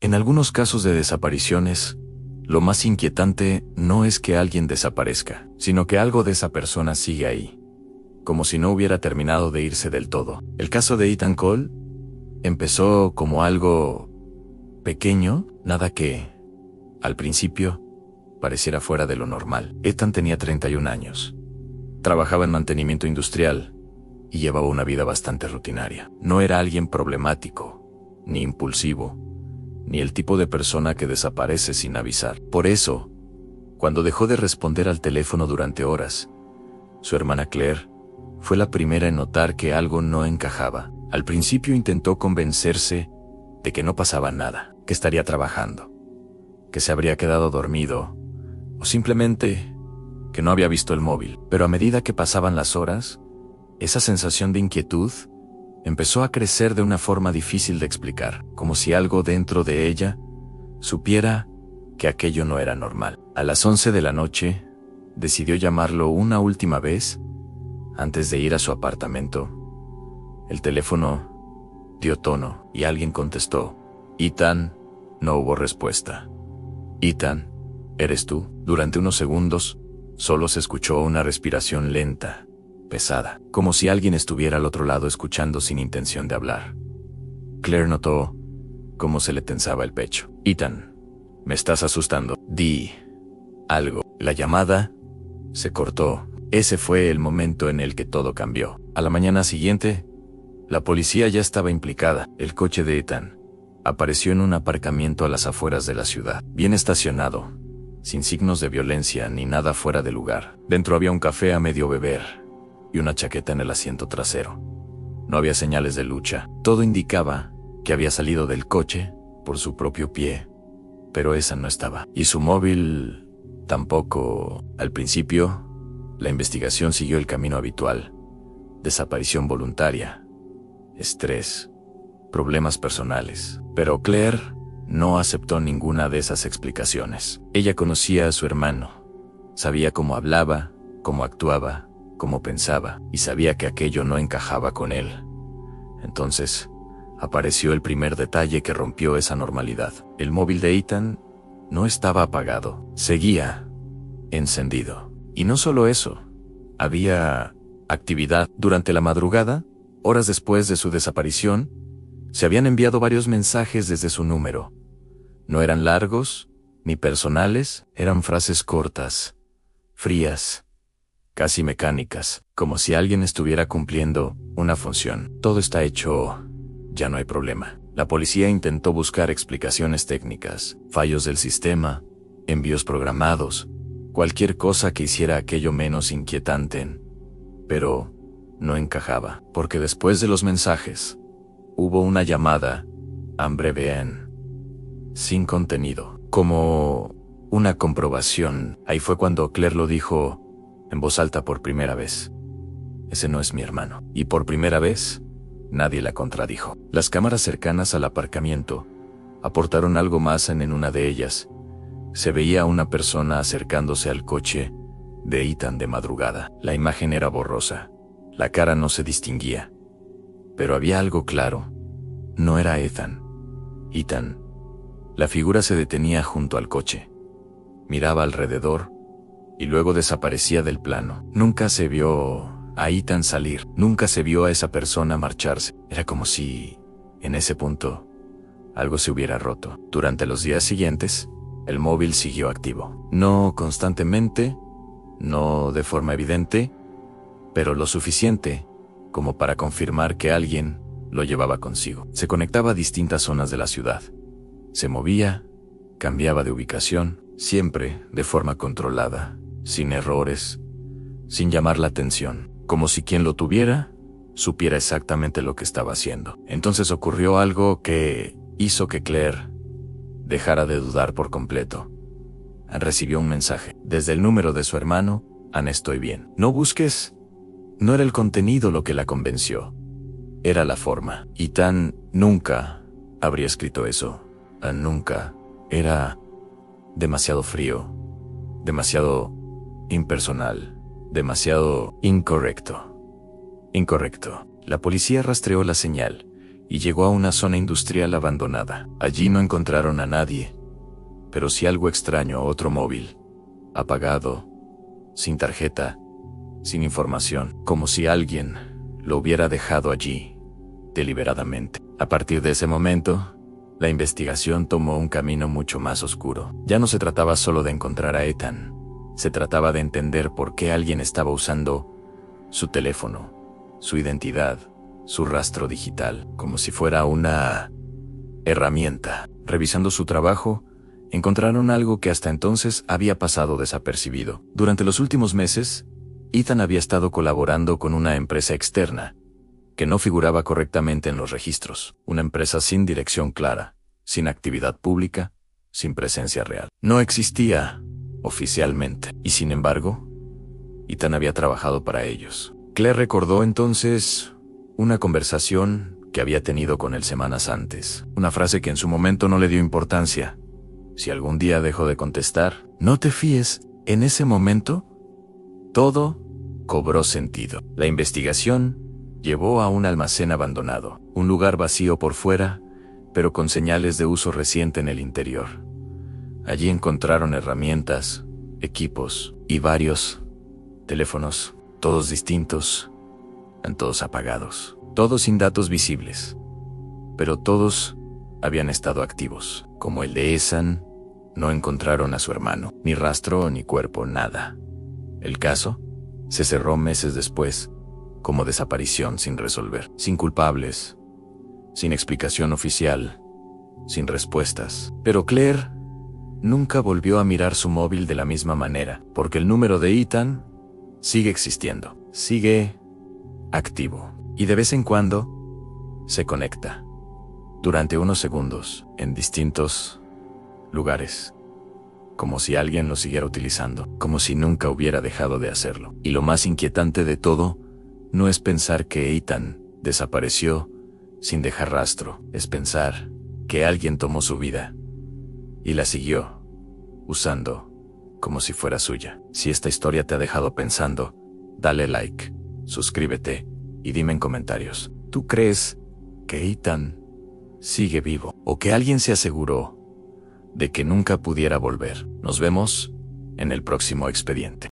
En algunos casos de desapariciones, lo más inquietante no es que alguien desaparezca, sino que algo de esa persona sigue ahí, como si no hubiera terminado de irse del todo. El caso de Ethan Cole empezó como algo pequeño, nada que, al principio, pareciera fuera de lo normal. Ethan tenía 31 años. Trabajaba en mantenimiento industrial y llevaba una vida bastante rutinaria. No era alguien problemático, ni impulsivo, ni el tipo de persona que desaparece sin avisar. Por eso, cuando dejó de responder al teléfono durante horas, su hermana Claire fue la primera en notar que algo no encajaba. Al principio intentó convencerse de que no pasaba nada, que estaría trabajando, que se habría quedado dormido, o simplemente que no había visto el móvil. Pero a medida que pasaban las horas, esa sensación de inquietud empezó a crecer de una forma difícil de explicar, como si algo dentro de ella supiera que aquello no era normal. A las 11 de la noche, decidió llamarlo una última vez antes de ir a su apartamento. El teléfono dio tono y alguien contestó. Ethan. No hubo respuesta. Ethan, ¿eres tú? Durante unos segundos, solo se escuchó una respiración lenta, pesada, como si alguien estuviera al otro lado escuchando sin intención de hablar. Claire notó cómo se le tensaba el pecho. Ethan, me estás asustando. Di algo. La llamada se cortó. Ese fue el momento en el que todo cambió. A la mañana siguiente, la policía ya estaba implicada. El coche de Ethan apareció en un aparcamiento a las afueras de la ciudad, bien estacionado, sin signos de violencia ni nada fuera de lugar. Dentro había un café a medio beber y una chaqueta en el asiento trasero. No había señales de lucha. Todo indicaba que había salido del coche por su propio pie, pero esa no estaba. Y su móvil tampoco. Al principio, la investigación siguió el camino habitual: desaparición voluntaria, estrés, problemas personales. Pero Claire no aceptó ninguna de esas explicaciones. Ella conocía a su hermano, sabía cómo hablaba, cómo actuaba, cómo pensaba, y sabía que aquello no encajaba con él. Entonces, apareció el primer detalle que rompió esa normalidad. El móvil de Ethan no estaba apagado, seguía encendido. Y no solo eso, había actividad. Durante la madrugada, horas después de su desaparición, se habían enviado varios mensajes desde su número. No eran largos, ni personales, eran frases cortas, frías, casi mecánicas, como si alguien estuviera cumpliendo una función. Todo está hecho, ya no hay problema. La policía intentó buscar explicaciones técnicas, fallos del sistema, envíos programados, cualquier cosa que hiciera aquello menos inquietante, pero no encajaba, porque después de los mensajes, hubo una llamada, sin contenido, como una comprobación. Ahí fue cuando Claire lo dijo en voz alta por primera vez. Ese no es mi hermano. Y por primera vez, nadie la contradijo. Las cámaras cercanas al aparcamiento aportaron algo más. En una de ellas, se veía a una persona acercándose al coche de Ethan de madrugada. La imagen era borrosa, la cara no se distinguía, pero había algo claro: no era Ethan. Ethan. La figura se detenía junto al coche, miraba alrededor y luego desaparecía del plano. Nunca se vio a Ethan salir, nunca se vio a esa persona marcharse. Era como si, en ese punto, algo se hubiera roto. Durante los días siguientes, el móvil siguió activo. No constantemente, no de forma evidente, pero lo suficiente como para confirmar que alguien lo llevaba consigo. Se conectaba a distintas zonas de la ciudad. Se movía, cambiaba de ubicación, siempre de forma controlada, sin errores, sin llamar la atención, como si quien lo tuviera supiera exactamente lo que estaba haciendo. Entonces ocurrió algo que hizo que Claire dejara de dudar por completo. Recibió un mensaje desde el número de su hermano: Ann, estoy bien. No busques. No era el contenido lo que la convenció, era la forma. Ethan nunca habría escrito eso. Nunca. Era demasiado frío, demasiado impersonal, demasiado incorrecto. La policía rastreó la señal y llegó a una zona industrial abandonada. Allí no encontraron a nadie, pero sí algo extraño: otro móvil, apagado, sin tarjeta, sin información, como si alguien lo hubiera dejado allí, deliberadamente. A partir de ese momento, la investigación tomó un camino mucho más oscuro. Ya no se trataba solo de encontrar a Ethan, se trataba de entender por qué alguien estaba usando su teléfono, su identidad, su rastro digital, como si fuera una herramienta. Revisando su trabajo, encontraron algo que hasta entonces había pasado desapercibido. Durante los últimos meses, Ethan había estado colaborando con una empresa externa que no figuraba correctamente en los registros. Una empresa sin dirección clara, sin actividad pública, sin presencia real. No existía oficialmente, y sin embargo, Ethan había trabajado para ellos. Claire recordó entonces una conversación que había tenido con él semanas antes. Una frase que en su momento no le dio importancia. Si algún día dejó de contestar, no te fíes. En ese momento, todo cobró sentido. La investigación llevó a un almacén abandonado, un lugar vacío por fuera, pero con señales de uso reciente en el interior. Allí encontraron herramientas, equipos y varios teléfonos, todos distintos, todos apagados, todos sin datos visibles, pero todos habían estado activos. Como el de Ethan, no encontraron a su hermano, ni rastro ni cuerpo, nada. El caso se cerró meses después, como desaparición sin resolver, sin culpables, sin explicación oficial, sin respuestas. Pero Claire nunca volvió a mirar su móvil de la misma manera, porque el número de Ethan sigue existiendo, sigue activo, y de vez en cuando se conecta, durante unos segundos, en distintos lugares, como si alguien lo siguiera utilizando, como si nunca hubiera dejado de hacerlo. Y lo más inquietante de todo no es pensar que Ethan desapareció sin dejar rastro, es pensar que alguien tomó su vida y la siguió usando como si fuera suya. Si esta historia te ha dejado pensando, dale like, suscríbete y dime en comentarios, ¿tú crees que Ethan sigue vivo o que alguien se aseguró de que nunca pudiera volver? Nos vemos en el próximo expediente.